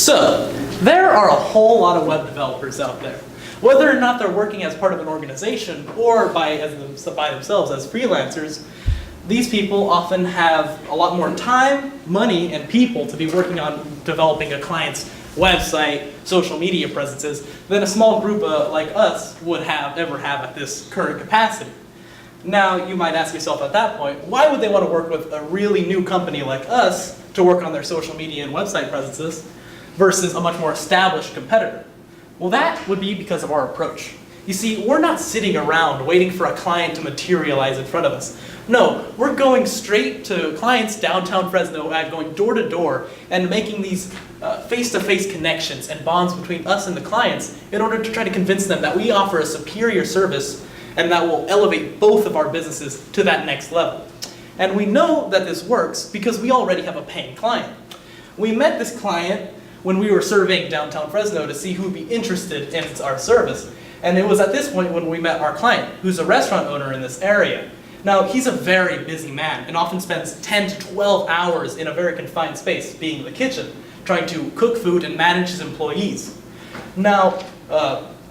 So, there are a whole lot of web developers out there. Whether or not they're working as part of an organization or by themselves as freelancers, these people often have a lot more time, money, and people to be working on developing a client's website, social media presences, than a small group like us would ever have at this current capacity. Now, you might ask yourself at that point, why would they want to work with a really new company like us to work on their social media and website presences versus a much more established competitor? Well, that would be because of our approach. You see, we're not sitting around waiting for a client to materialize in front of us. No, we're going straight to clients downtown Fresno and going door to door and making these face-to-face connections and bonds between us and the clients in order to try to convince them that we offer a superior service and that will elevate both of our businesses to that next level. And we know that this works because we already have a paying client. We met this client when we were surveying downtown Fresno to see who would be interested in our service. And it was at this point when we met our client, who's a restaurant owner in this area. Now, he's a very busy man and often spends 10 to 12 hours in a very confined space, being the kitchen, trying to cook food and manage his employees. Now,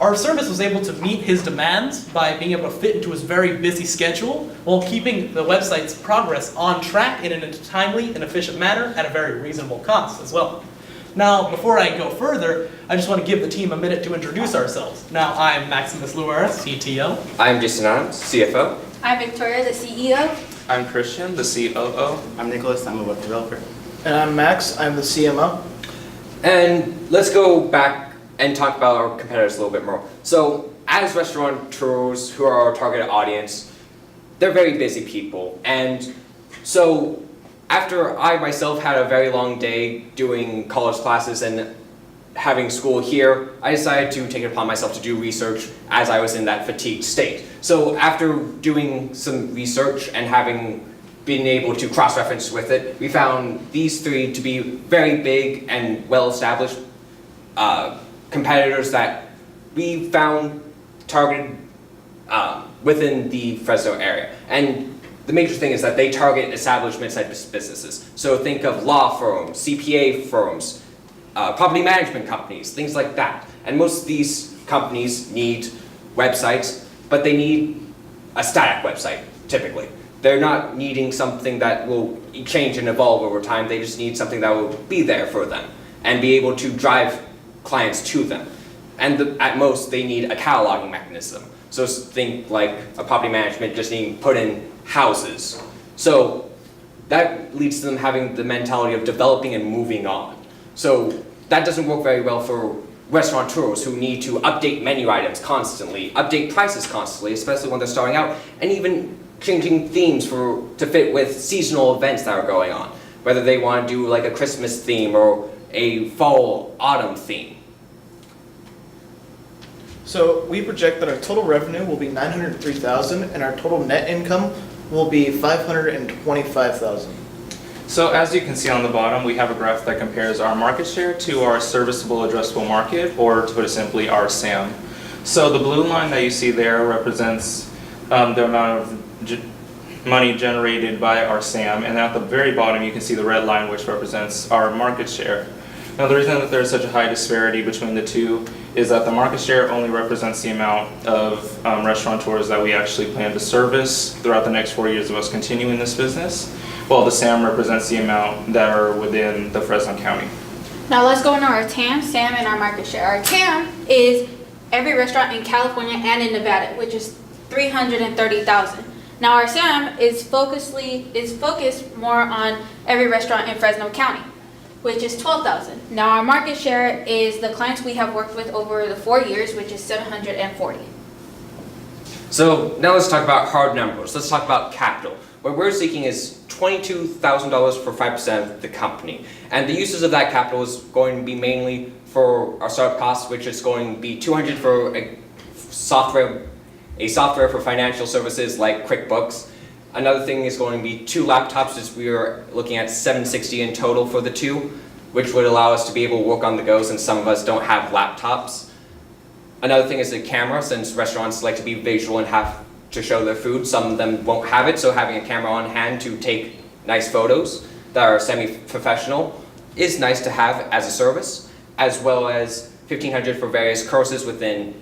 our service was able to meet his demands by being able to fit into his very busy schedule while keeping the website's progress on track in a timely and efficient manner at a very reasonable cost as well. Now, before I go further, I just want to give the team a minute to introduce ourselves. Now, I'm Maximus Luera, CTO. I'm Jason Adams, CFO. I'm Victoria, the CEO. I'm Christian, the COO. I'm Nicholas, I'm a web developer. And I'm Max, I'm the CMO. And let's go back and talk about our competitors a little bit more. So, as restaurateurs who are our target audience, they're very busy people. And so, after I myself had a very long day doing college classes and having school here, I decided to take it upon myself to do research as I was in that fatigued state. So after doing some research and having been able to cross-reference with it, we found these three to be very big and well-established competitors that we found targeted within the Fresno area. And the major thing is that they target established mid-sized businesses. So think of law firms, CPA firms, property management companies, things like that. And most of these companies need websites, but they need a static website, typically. They're not needing something that will change and evolve over time. They just need something that will be there for them and be able to drive clients to them. And at most, they need a cataloging mechanism. So think like a property management just needing put in houses. So that leads to them having the mentality of developing and moving on. So that doesn't work very well for restaurateurs who need to update menu items constantly, update prices constantly, especially when they're starting out, and even changing themes to fit with seasonal events that are going on, whether they want to do like a Christmas theme or a fall autumn theme. So we project that our total revenue will be $903,000 and our total net income will be $525,000. So as you can see on the bottom, we have a graph that compares our market share to our serviceable addressable market, or to put it simply, our SAM. So the blue line that you see there represents the amount of money generated by our SAM, and at the very bottom you can see the red line, which represents our market share. Now the reason that there's such a high disparity between the two is that the market share only represents the amount of restaurateurs that we actually plan to service throughout the next 4 years of us continuing this business, while the SAM represents the amount that are within the Fresno County. Now let's go into our TAM, SAM, and our market share. Our TAM is every restaurant in California and in Nevada, which is 330,000. Now our SAM is focused more on every restaurant in Fresno County, which is 12,000. Now our market share is the clients we have worked with over the 4 years, which is 740. So now let's talk about hard numbers. Let's talk about capital. What we're seeking is $22,000 for 5% of the company. And the uses of that capital is going to be mainly for our startup costs, which is going to be $200 for a software for financial services like QuickBooks. Another thing is going to be 2 laptops, as we are looking at $760 in total for the 2, which would allow us to be able to work on the go since some of us don't have laptops. Another thing is a camera, since restaurants like to be visual and have to show their food. Some of them won't have it, so having a camera on hand to take nice photos that are semi-professional is nice to have as a service. as well as $1,500 for various courses within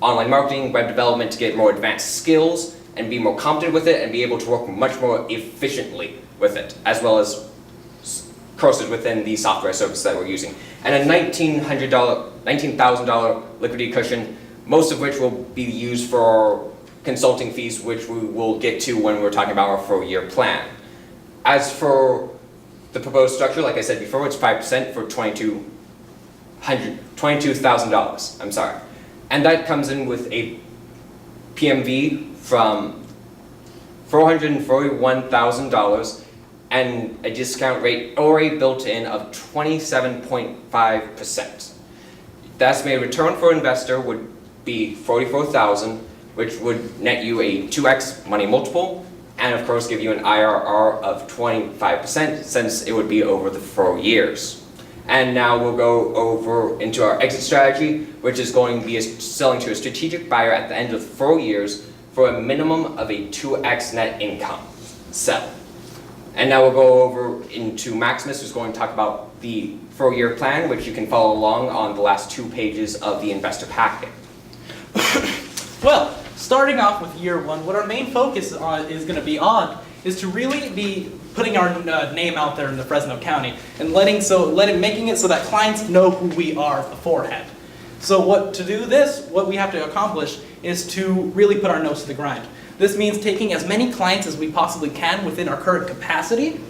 online marketing, web development to get more advanced skills and be more competent with it and be able to work much more efficiently with it, as well as courses within the software service that we're using. And a $19,000 liquidity cushion, most of which will be used for consulting fees, which we will get to when we're talking about our 4-year plan. As for the proposed structure, like I said before, it's 5% for $22,000, I'm sorry. And that comes in with a PMV from $441,000 and a discount rate already built in of 27.5%. The estimated return for investor would be $44,000, which would net you a 2x money multiple, and of course give you an IRR of 25% since it would be over the 4 years. And now we'll go over into our exit strategy, which is going to be selling to a strategic buyer at the end of 4 years for a minimum of a 2x net income sell. And now we'll go over into Maximus, who's going to talk about the 4-year plan, which you can follow along on the last 2 pages of the investor packet. Well, starting off with year 1, what our main focus is going to be on is to really be putting our name out there in the Fresno County and making it so that clients know who we are beforehand. So what we have to accomplish is to really put our nose to the grind. This means taking as many clients as we possibly can within our current capacity,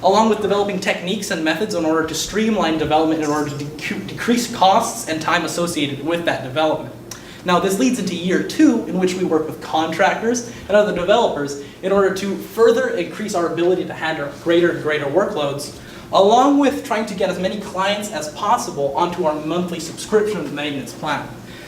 along with developing techniques and methods in order to streamline development in order to decrease costs and time associated with that development. Now this leads into year 2, in which we work with contractors and other developers in order to further increase our ability to handle greater and greater workloads, along with trying to get as many clients as possible onto our monthly subscription maintenance plan.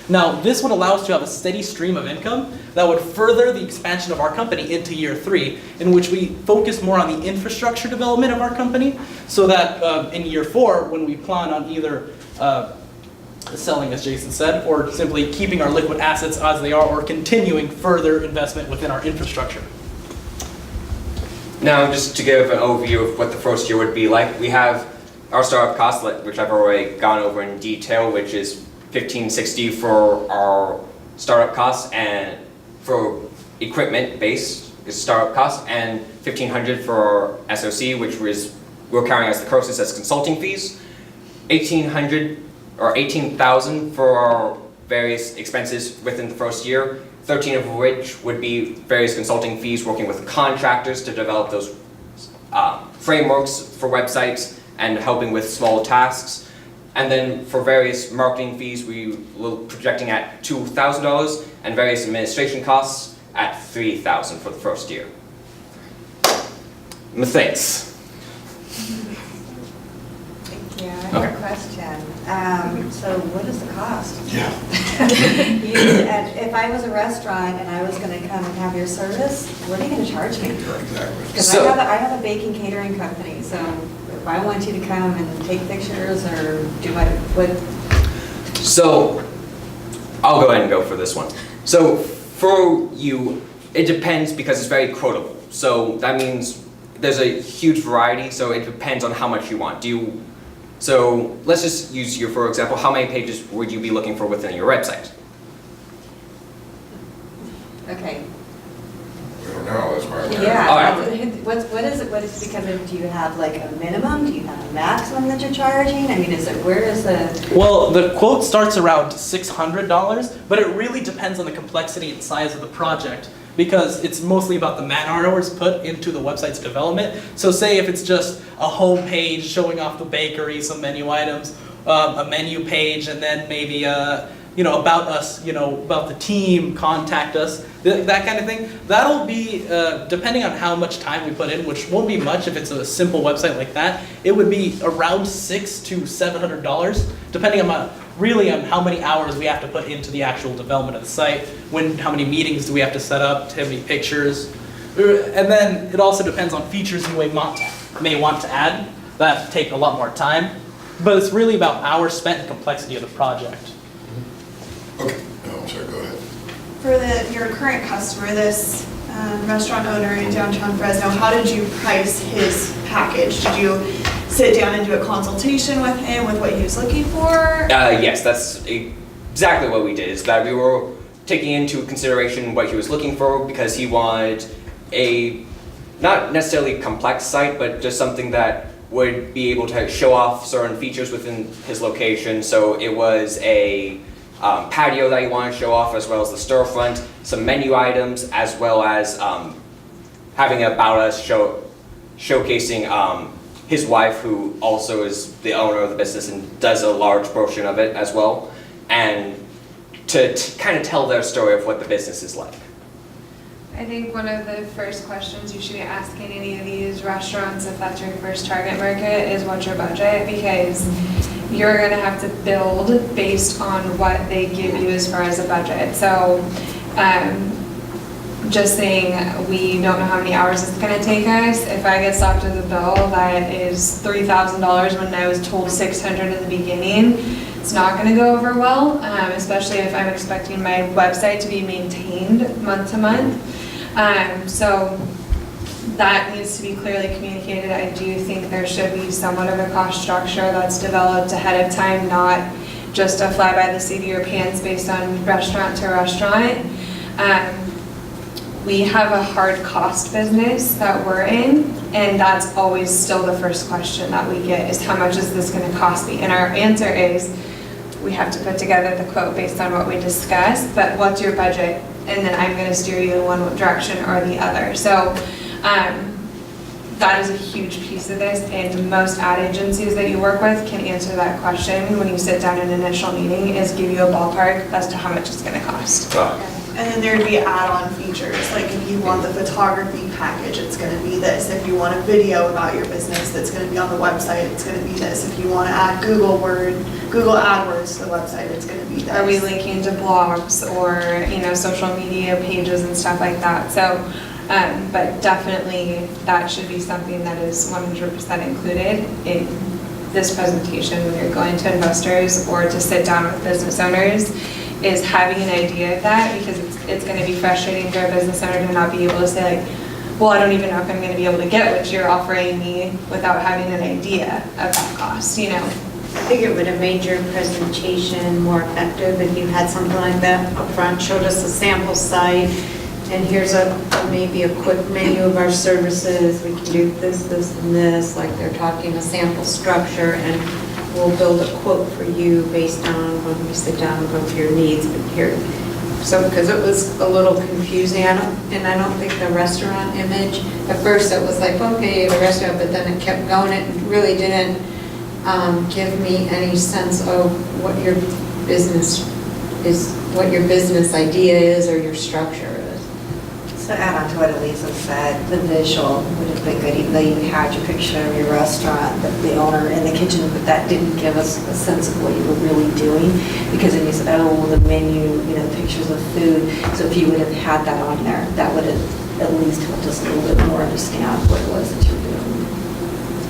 Now this would allow us to have a steady stream of income that would further the expansion of our company into year 3, in which we focus more on the infrastructure development of our company, so that in year 4, when we plan on either selling, as Jason said, or simply keeping our liquid assets as they are, or continuing further investment within our infrastructure. Now, just to give an overview of what the first year would be like, we have our startup costs, which I've already gone over in detail, which is $1,560 for our startup costs and for equipment-based startup costs, and $1,500 for our SOC, which we're carrying as the courses as consulting fees, $18,000 for our various expenses within the first year, 13 of which would be various consulting fees working with contractors to develop those frameworks for websites and helping with small tasks. And then for various marketing fees, we were projecting at $2,000 and various administration costs at $3,000 for the first year. Thanks. Yeah, I have a question. So what is the cost? Yeah. If I was a restaurant and I was going to come and have your service, what are you going to charge me? Exactly. Because I have a baking catering company, so if I want you to come and take pictures or So, I'll go ahead and go for this one. So, for you, it depends because it's very quotable. So, that means there's a huge variety, so it depends on how much you want. So, let's just use you for example. How many pages would you be looking for within your website? Okay. We don't know, that's why. Yeah. All right. What is it? Do you have like a minimum? Do you have a maximum that you're charging? I mean, where is the? Well, the quote starts around $600, but it really depends on the complexity and size of the project, because it's mostly about the man hours put into the website's development. So say if it's just a home page showing off the bakery, some menu items, a menu page, and then maybe about us, about the team, contact us, that kind of thing. That'll be, depending on how much time we put in, which won't be much if it's a simple website like that, it would be around $600 to $700, depending on really on how many hours we have to put into the actual development of the site, how many meetings do we have to set up, how many pictures, and then it also depends on features you may want to add that take a lot more time, but it's really about hours spent and complexity of the project. Okay, no, I'm sorry, go ahead. For your current customer, this restaurant owner in downtown Fresno, how did you price his package? Did you sit down and do a consultation with him with what he was looking for? Yes, that's exactly what we did, is that we were taking into consideration what he was looking for, because he wanted a, not necessarily complex site, but just something that would be able to show off certain features within his location. So it was a patio that he wanted to show off, as well as the storefront, some menu items, as well as having about us showcasing his wife, who also is the owner of the business and does a large portion of it as well, and to kind of tell their story of what the business is like. I think one of the first questions you should be asking any of these restaurants, if that's your first target market, is what's your budget? Because you're gonna have to build based on what they give you as far as a budget. So just saying we don't know how many hours it's gonna take us, if I get stopped with a bill that is $3,000 when I was told $600 in the beginning, it's not gonna go over well, especially if I'm expecting my website to be maintained month to month. So that needs to be clearly communicated. I do think there should be somewhat of a cost structure that's developed ahead of time, not just a fly by the seat of your pants based on restaurant to restaurant. We have a hard cost business that we're in, and that's always still the first question that we get is how much is this gonna cost me? And our answer is, we have to put together the quote based on what we discussed, but what's your budget? And then I'm gonna steer you in one direction or the other. So that is a huge piece of this, and most ad agencies that you work with can answer that question when you sit down in an initial meeting, is give you a ballpark as to how much it's gonna cost. And then there'd be add-on features, like if you want the photography package, it's gonna be this. If you want a video about your business that's gonna be on the website, it's gonna be this. If you wanna add Google AdWords to the website, it's gonna be this. Are we linking to blogs or, you know, social media pages and stuff like that? So, but definitely that should be something that is 100% included in this presentation when you're going to investors or to sit down with business owners, is having an idea of that, because it's going to be frustrating for a business owner to not be able to say like, well, I don't even know if I'm going to be able to get what you're offering me without having an idea of that cost, you know. I think it would have made your presentation more effective if you had something like that up front, showed us a sample site, and here's maybe a quick menu of our services. We can do this, this, and this, like they're talking a sample structure, and we'll build a quote for you based on when we sit down and go through your needs. But here, so because it was a little confusing, and I don't think the restaurant image, at first it was like, okay, the restaurant, but then it kept going. It really didn't give me any sense of what your business is, what your business idea is, or your structure is. To add on to what Elisa said, the visual would have been good, even though you had your picture of your restaurant, the owner in the kitchen, but that didn't give us a sense of what you were really doing, because then you said, oh, the menu, you know, pictures of food. So if you would have had that on there, that would have at least helped us a little bit more understand what it was that you were doing.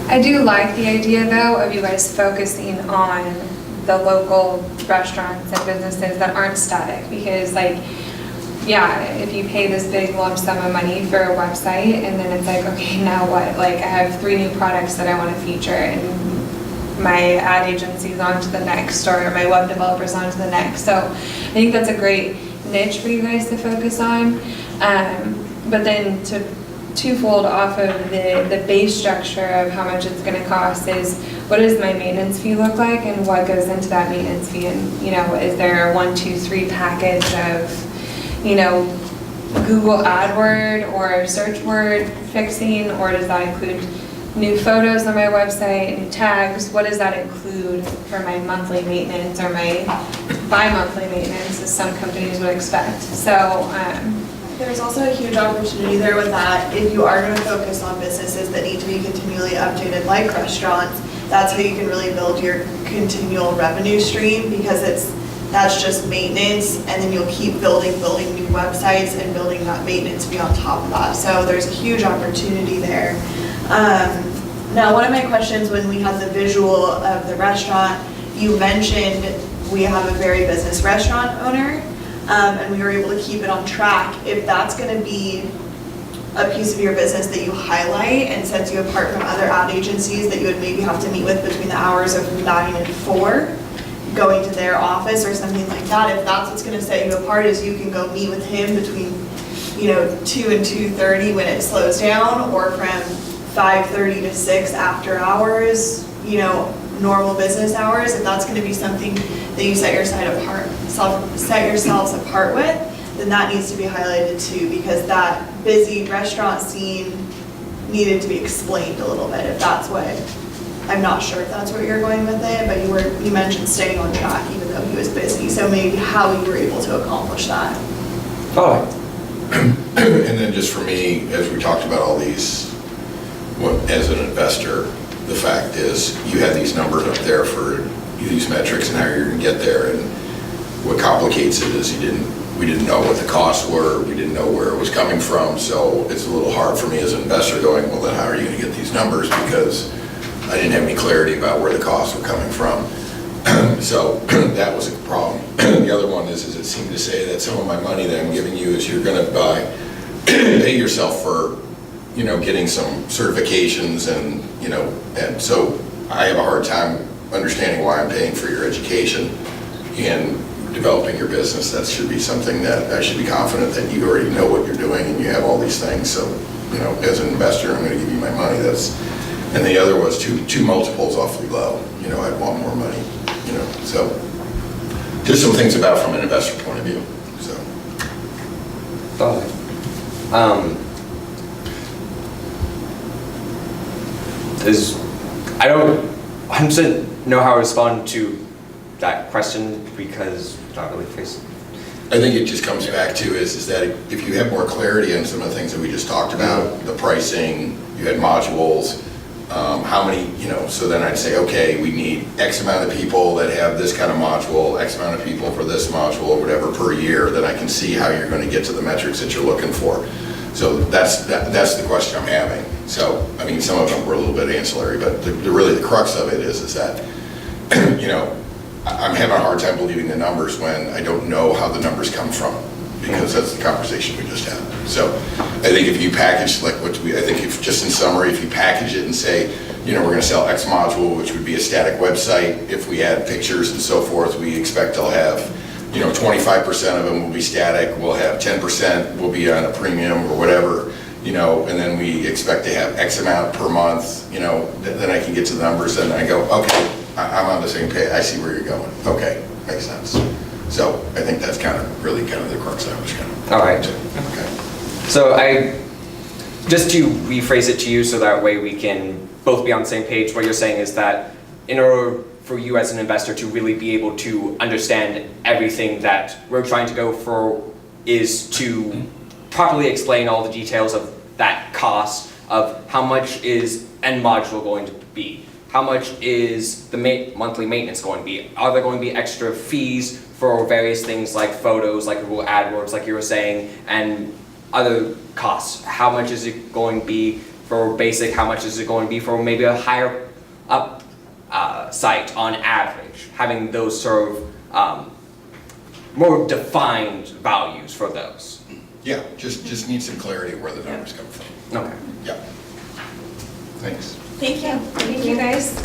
I do like the idea though of you guys focusing on the local restaurants and businesses that aren't static, because like, yeah, if you pay this big lump sum of money for a website and then it's like, okay, now what? Like I have 3 new products that I want to feature and my ad agency's on to the next, or my web developer's on to the next. So I think that's a great niche for you guys to focus on. But then to twofold off of the base structure of how much it's going to cost is, what does my maintenance fee look like and what goes into that maintenance fee? And, you know, is there a 1, 2, 3 package of, you know, Google AdWord or search word fixing, or does that include new photos on my website, new tags? What does that include for my monthly maintenance or my bi-monthly maintenance, as some companies would expect? So There's also a huge opportunity there with that. If you are going to focus on businesses that need to be continually updated, like restaurants, that's how you can really build your continual revenue stream, because that's just maintenance, and then you'll keep building new websites and building that maintenance fee on top of that. So there's a huge opportunity there. Now, one of my questions when we had the visual of the restaurant, you mentioned we have a very business restaurant owner, and we were able to keep it on track. If that's going to be a piece of your business that you highlight and sets you apart from other ad agencies that you would maybe have to meet with between the hours of 9 and 4, going to their office or something like that, if that's what's gonna set you apart, is you can go meet with him between, 2 and 2:30 when it slows down, or from 5:30 to 6 after hours, normal business hours, if that's gonna be something that you set yourselves apart with, then that needs to be highlighted too, because that busy restaurant scene needed to be explained a little bit, if that's what, I'm not sure if that's where you're going with it, but you mentioned staying on track even though he was busy, so maybe how you were able to accomplish that. Oh, And then just for me, as we talked about all these, as an investor, the fact is, you had these numbers up there for these metrics and how you're gonna get there, and what complicates it is we didn't know what the costs were, we didn't know where it was coming from, so it's a little hard for me as an investor going, well then how are you gonna get these numbers, because I didn't have any clarity about where the costs were coming from. So that was a problem. The other one is it seemed to say that some of my money that I'm giving you is you're gonna pay yourself for, getting some certifications and so I have a hard time understanding why I'm paying for your education and developing your business. That should be something that I should be confident that you already know what you're doing and you have all these things. So, as an investor, I'm gonna give you my money. And the other was two multiples awfully low. I'd want more money, so just some things about from an investor point of view, so. I don't 100% know how to respond to that question because it's not really facing. I think it just comes back to is that if you have more clarity on some of the things that we just talked about, the pricing, you had modules, how many, so then I'd say, okay, we need X amount of people that have this kind of module, X amount of people for this module or whatever per year, then I can see how you're going to get to the metrics that you're looking for. So that's the question I'm having. So, some of them were a little bit ancillary, but really the crux of it is that, I'm having a hard time believing the numbers when I don't know how the numbers come from, because that's the conversation we just had. So I think if you package, I think if just in summary, if you package it and say, we're going to sell X module, which would be a static website, if we add pictures and so forth, we expect they'll have, 25% of them will be static, we'll have 10% will be on a premium or whatever, and then we expect to have X amount per month, then I can get to the numbers and I go, okay, I'm on the same page, I see where you're going. Okay, makes sense. So I think that's really the crux I was All right. Okay. So just to rephrase it to you so that way we can both be on the same page, what you're saying is that in order for you as an investor to really be able to understand everything that we're trying to go for is to properly explain all the details of that cost of how much is N module going to be, how much is the monthly maintenance going to be, are there going to be extra fees for various things like photos, like Google AdWords, like you were saying, and other costs. How much is it going to be for basic, how much is it going to be for maybe a higher up site on average, having those sort of more defined values for those. Yeah, just need some clarity where the numbers come from. Okay. Yeah. Thanks. Thank you. Thank you guys.